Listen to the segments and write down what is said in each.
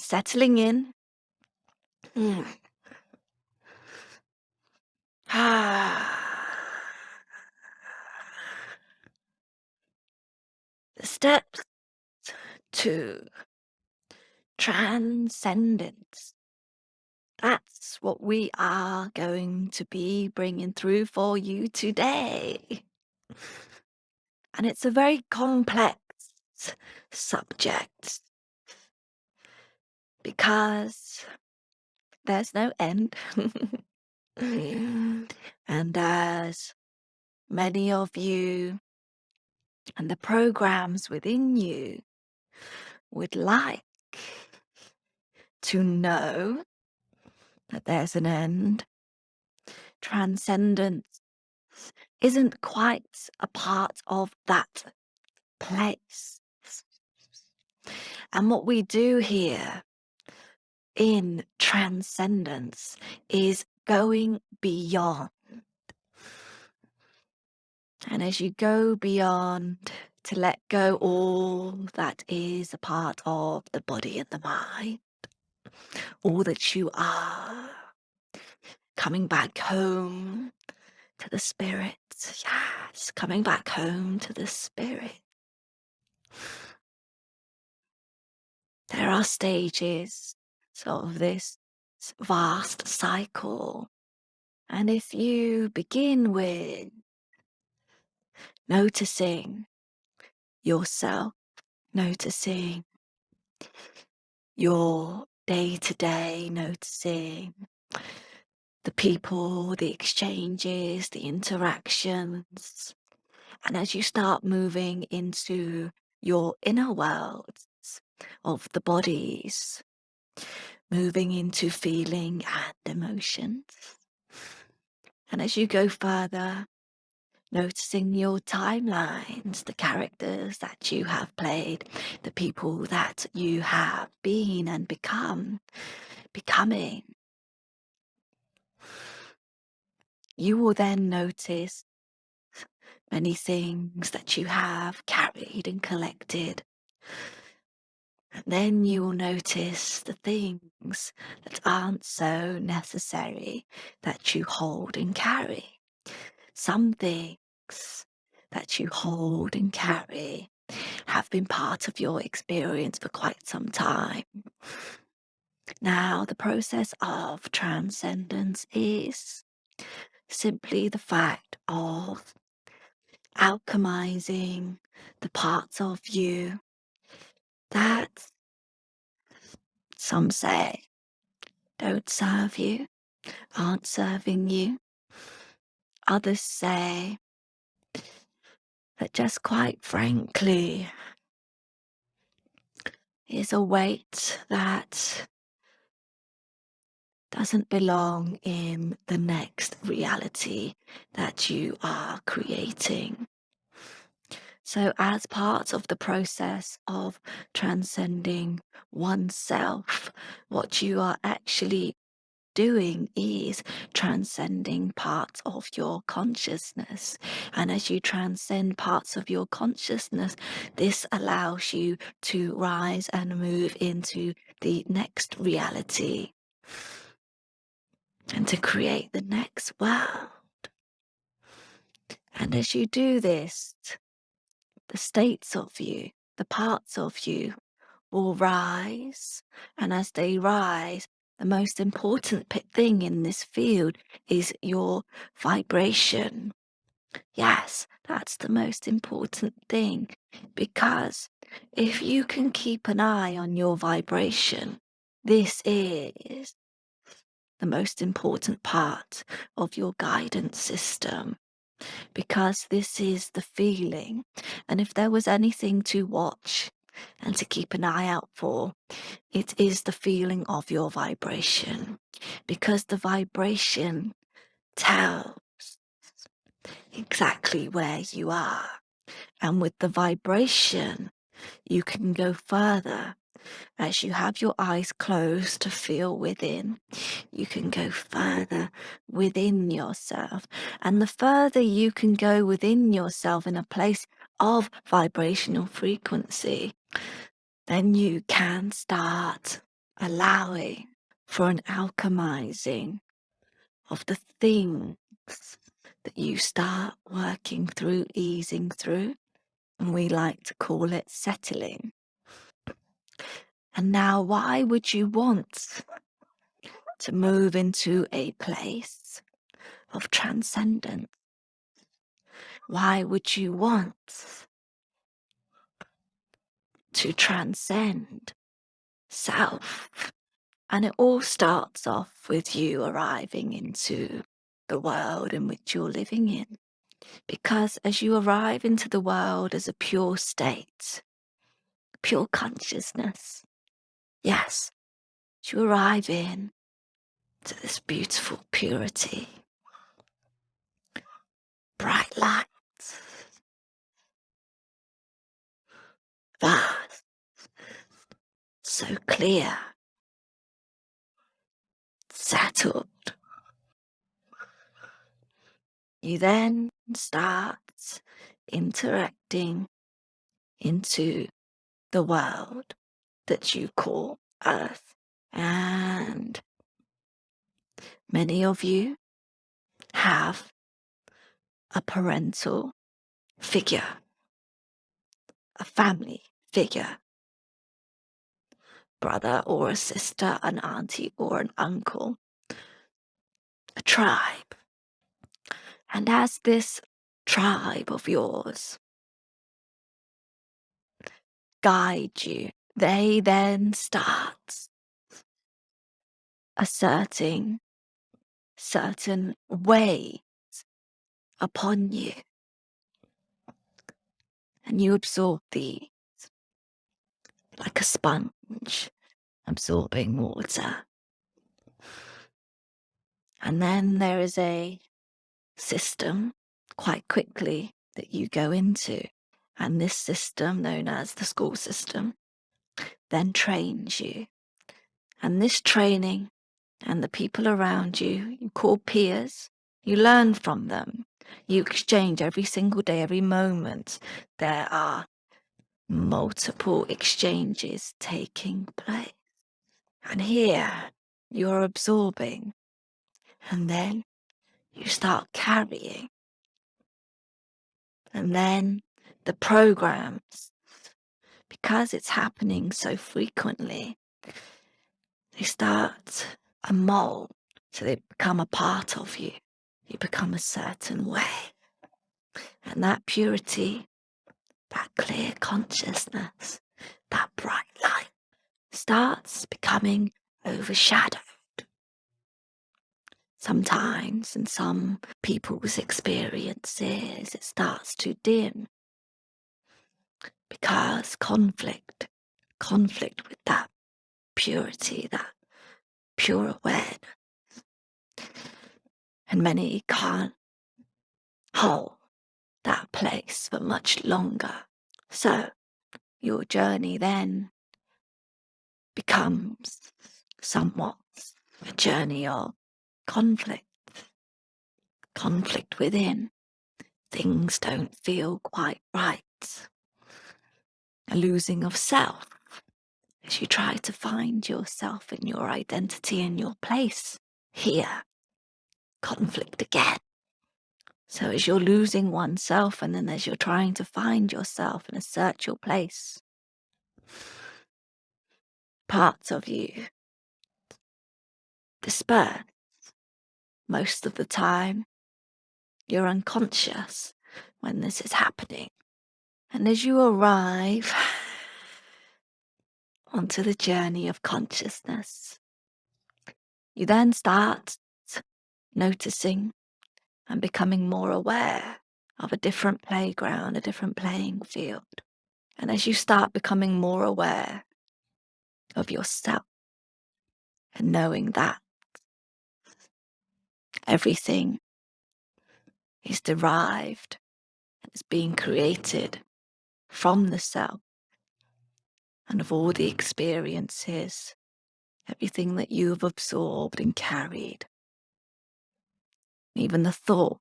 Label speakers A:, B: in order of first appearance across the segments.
A: settling in. Mm. The steps to transcendence. That's what we are going to be bringing through for you today. And it's a very complex subject because there's no end. And as many of you and the programs within you would like to know that there's an end, transcendence isn't quite a part of that place. And what we do here in transcendence is going beyond. And as you go beyond to let go all that is a part of the body and the mind, all that you are, coming back home to the spirit. Yes, coming back home to the spirit. There are stages of this vast cycle. And if you begin with noticing yourself, noticing your day to day, noticing the people, the exchanges, the interactions. And as you start moving into your inner worlds of the bodies, moving into feeling and emotions. And as you go further, noticing your timelines, the characters that you have played, the people that you have been and becoming. You will then notice many things that you have carried and collected. And then you will notice the things that aren't so necessary that you hold and carry. Some things that you hold and carry have been part of your experience for quite some time. Now, the process of transcendence is simply the fact of alchemizing the parts of you that some say don't serve you, aren't serving you. Others say that just quite frankly is a weight that doesn't belong in the next reality that you are creating. So, as part of the process of transcending oneself, what you are actually doing is transcending parts of your consciousness. And as you transcend parts of your consciousness, this allows you to rise and move into the next reality and to create the next world. And as you do this, the states of you, the parts of you will rise. And as they rise, the most important thing in this field is your vibration. Yes, that's the most important thing, because if you can keep an eye on your vibration, this is the most important part of your guidance system, because this is the feeling. And if there was anything to watch and to keep an eye out for, it is the feeling of your vibration, because the vibration tells exactly where you are. And with the vibration, you can go further. As you have your eyes closed to feel within, you can go further within yourself. And the further you can go within yourself in a place of vibrational frequency, then you can start allowing for an alchemizing of the things that you start working through, easing through, and we like to call it settling. And now, why would you want to move into a place of transcendence? Why would you want to transcend self? And it all starts off with you arriving into the world in which you're living in. Because as you arrive into the world as a pure state, pure consciousness, yes, you arrive in to this beautiful purity, bright light, vast, so clear, settled. You then start interacting into the world that you call Earth. And many of you have a parental figure, a family figure, brother or a sister, an auntie or an uncle, a tribe. And as this tribe of yours guide you, they then start asserting certain ways upon you. And you absorb these like a sponge absorbing water. And then there is a system quite quickly that you go into. And this system, known as the school system, then trains you. And this training and the people around you, you call peers, you learn from them. You exchange every single day, every moment. There are multiple exchanges taking place. And here you're absorbing. And then you start carrying. And then the programs, because it's happening so frequently, they start a mold. So they become a part of you. You become a certain way. And that purity, that clear consciousness, that bright light starts becoming overshadowed. Sometimes in some people's experiences, it starts to dim because conflict with that purity, that pure awareness. And many can't hold that place for much longer. So your journey then becomes somewhat a journey of conflict within. Things don't feel quite right. A losing of self as you try to find yourself and your identity and your place here. Conflict again. So as you're losing oneself and then as you're trying to find yourself and assert your place, parts of you disperse. Most of the time, you're unconscious when this is happening. And as you arrive onto the journey of consciousness, you then start noticing and becoming more aware of a different playground, a different playing field. And as you start becoming more aware of yourself and knowing that everything is derived and is being created from the self and of all the experiences, everything that you have absorbed and carried, even the thought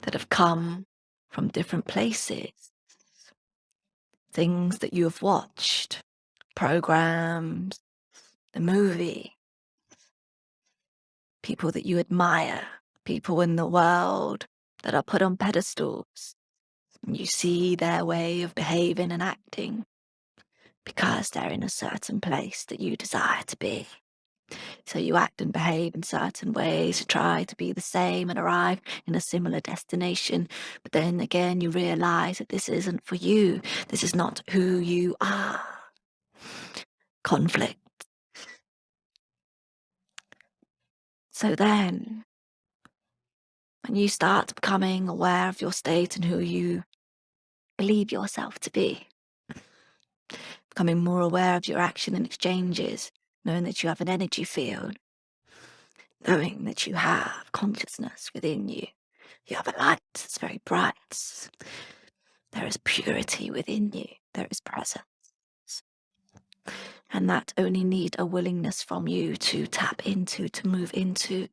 A: that have come from different places, things that you have watched programs, the movie, people that you admire, people in the world that are put on pedestals. And you see their way of behaving and acting because they're in a certain place that you desire to be. So you act and behave in certain ways to try to be the same and arrive in a similar destination. But then again, you realize that this isn't for you. This is not who you are. Conflict. So then, when you start becoming aware of your state and who you believe yourself to be, becoming more aware of your action and exchanges, knowing that you have an energy field, knowing that you have consciousness within you. You have a light that's very bright. There is purity within you. There is presence. And that only needs a willingness from you to tap into, to move into.